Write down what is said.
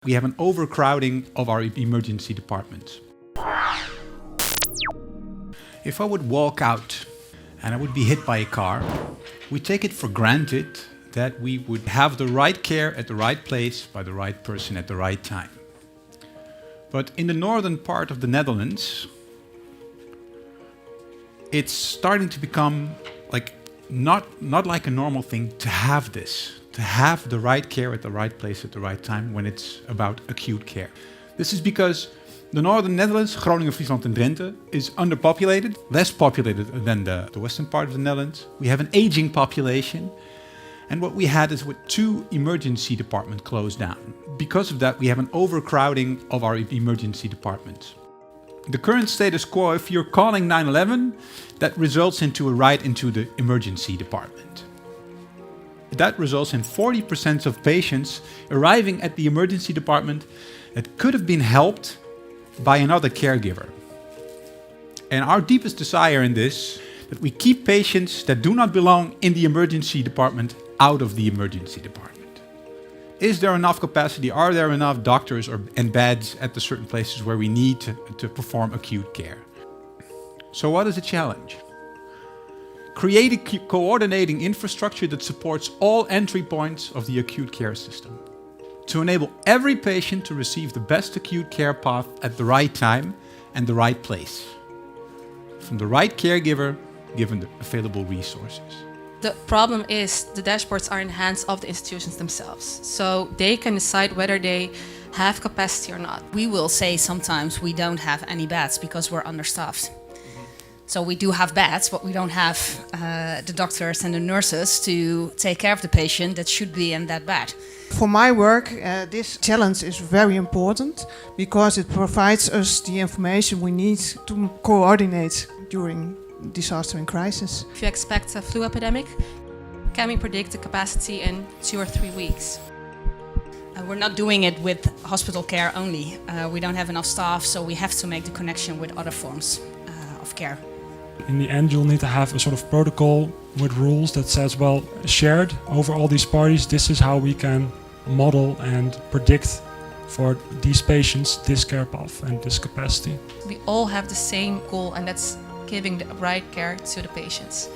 We have an overcrowding of our emergency departments. If I would walk out and I would be hit by a car, we take it for granted that we would have the right care at the right place by the right person at the right time. But in the northern part of the Netherlands, it's starting to become like not like a normal thing to have this. To have the right care at the right place at the right time when it's about acute care. This is because the northern Netherlands, Groningen, Friesland and Drenthe, is underpopulated, less populated than the western part of the Netherlands. We have an aging population. And what we had is with 2 emergency departments closed down. Because of that, we have an overcrowding of our emergency departments. The current status quo, if you're calling 911, that results into a ride into the emergency department. That results in 40% of patients arriving at the emergency department that could have been helped by another caregiver. And our deepest desire in this, that we keep patients that do not belong in the emergency department out of the emergency department. Is there enough capacity? Are there enough doctors and beds at the certain places where we need to perform acute care? So what is the challenge? Create a coordinating infrastructure that supports all entry points of the acute care system to enable every patient to receive the best acute care path at the right time and the right place, from the right caregiver, given the available resources. The problem is the dashboards are in the hands of the institutions themselves, so they can decide whether they have capacity or not. We will say sometimes we don't have any beds because we're understaffed. So we do have beds, but we don't have the doctors and the nurses to take care of the patient that should be in that bed. For my work, this challenge is very important because it provides us the information we need to coordinate during disaster and crisis. If you expect a flu epidemic, can we predict the capacity in 2 or 3 weeks? We're not doing it with hospital care only. We don't have enough staff, so we have to make the connection with other forms of care. In the end, you'll need to have a sort of protocol with rules that says, well, shared over all these parties, this is how we can model and predict for these patients this care path and this capacity. We all have the same goal, and that's giving the right care to the patients.